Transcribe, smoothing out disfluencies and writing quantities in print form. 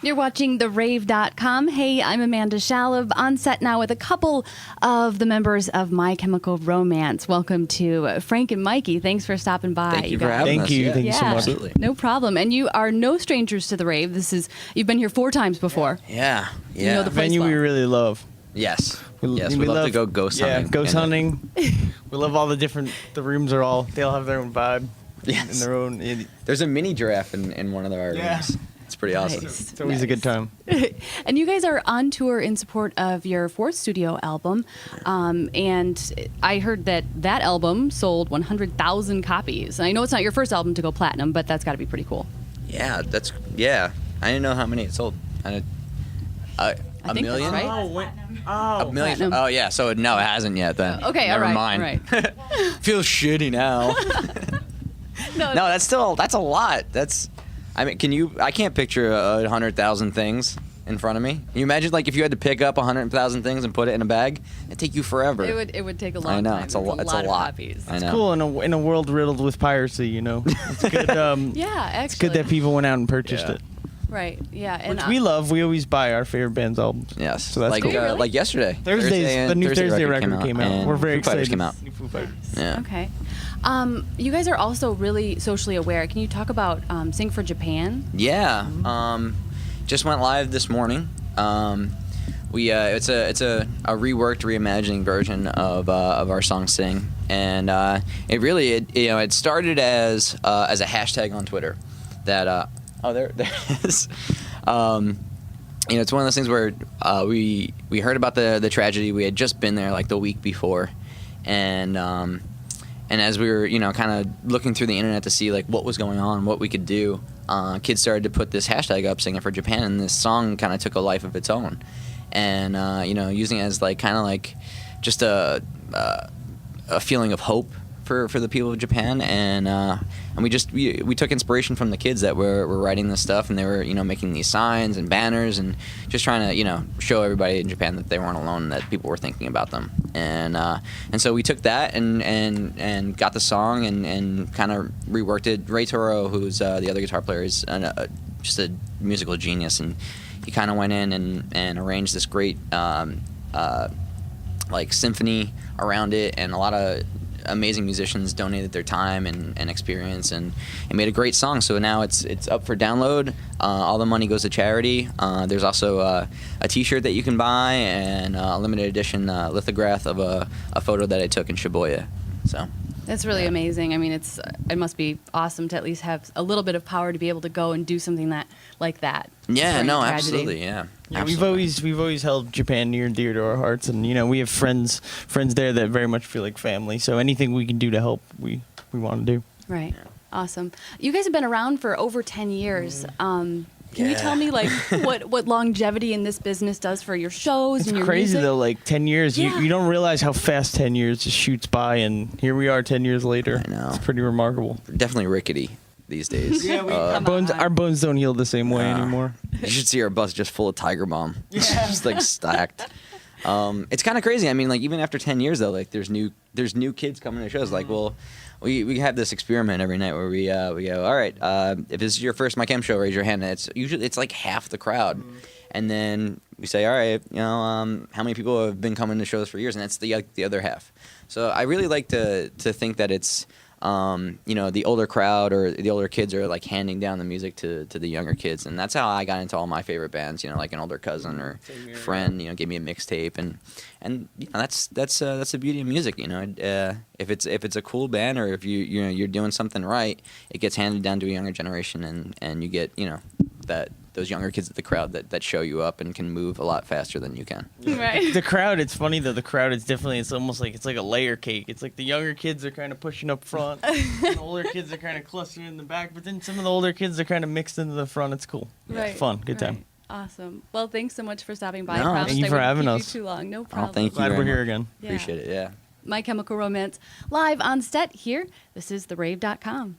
You're watching therave.com. Hey, I'm Amanda Shalov on set now with a couple of the members of My Chemical Romance. Welcome to Frank and Mikey. Thanks for stopping by. Thank you for having us. Thank you so much. Absolutely. No problem. And you are no strangers to the rave. You've been here 4 times before. Yeah. You know the place Venue well. we really love. Yes. We love to go ghost hunting. Yeah, ghost hunting. We love all the rooms they all have their own vibe. Yes. And their own. There's a mini giraffe in one of our rooms. It's pretty awesome. Nice. It's always a good time. And you guys are on tour in support of your 4th studio album. And I heard that album sold 100,000 copies. And I know it's not your first album to go platinum, but that's got to be pretty cool. Yeah, I didn't know how many it sold. A think million? that's right. A million. Platinum. Oh yeah. So no, it hasn't yet. Then. Okay. Never all right. mind. Right. Feels shitty now. No, that's a lot. I can't picture 100,000 things in front of me. Can you imagine if you had to pick up 100,000 things and put it in a bag? It'd take you forever. It would take a long I know. time. It's a lot. Of copies. I know. Cool in a world riddled with piracy. It's good. Yeah, actually. It's good that people went out and purchased it. Right. Yeah. And Which we love. We always buy our favorite band's albums. Yes. So that's cool. Really? Like yesterday. The new Thursday record came out. and We're very Foo Fighters excited. Came out. New Foo Fighters. Yeah. Okay. You guys are also really socially aware. Can you talk about Sing for Japan? Yeah. Just went live this morning. It's a reworked, reimagining version of our song "Sing," and it started as a hashtag on Twitter. That there it is. It's one of those things where we heard about the tragedy. We had just been there the week before, and as we were kind of looking through the internet to see what was going on, what we could do, kids started to put this hashtag up, Singing for Japan, and this song kind of took a life of its own, and using it as just a feeling of hope for the people of Japan, and we took inspiration from the kids that were writing this stuff, and they were making these signs and banners and just trying to show everybody in Japan that they weren't alone, and that people were thinking about them, and so we took that and got the song and kind of reworked it. Ray Toro, who's the other guitar player, is just a musical genius, and he kind of went in and arranged this great symphony around it, and a lot of amazing musicians donated their time and experience and made a great song. So now it's up for download. All the money goes to charity. There's also a t-shirt that you can buy and a limited edition lithograph of a photo that I took in Shibuya. So that's really amazing. I mean, it must be awesome to at least have a little bit of power to be able to go and do something like that. Yeah, during no, a tragedy. absolutely, yeah. We've always held Japan near and dear to our hearts, and we have friends there that very much feel like family. So anything we can do to help, we want to do. Right. Yeah. Awesome. You guys have been around for over 10 years. Can you tell me what longevity in this business does for your shows It's and your crazy music? though, 10 years. Yeah. You don't realize how fast 10 years just shoots by, and here we are 10 years later. I know. It's pretty remarkable. We're definitely rickety these days. Our bones don't heal the same way anymore. You should see our bus just full of Tiger Balm. It's just stacked. It's kind of crazy. I mean, even after 10 years though, there's new kids coming to shows. We have this experiment every night where we go, all right, if this is your first My Chem show, raise your hand. And it's usually half the crowd, and then we say, all right, how many people have been coming to shows for years, and that's the other half. So I really like to think that it's the older crowd or the older kids are handing down the music to the younger kids, and that's how I got into all my favorite bands. An older cousin or friend, gave me a mixtape, and that's the beauty of music. If it's a cool band, or if you're doing something right, it gets handed down to a younger generation, and you get those younger kids at the crowd that show you up and can move a lot faster than you can. Right. The crowd, it's funny though, it's almost like it's like a layer cake. It's like the younger kids are kind of pushing up front, and the older kids are kind of clustering in the back, but then some of the older kids are kind of mixed into the front. It's cool. Right. It's fun. Good time. Awesome. Well, thanks so much for stopping by. No, Promise thank you I for wouldn't having keep us. you too long. No problem. Thank you. Glad very we're here much. again. Yeah. Appreciate it. Yeah. My Chemical Romance live on set here. This is therave.com.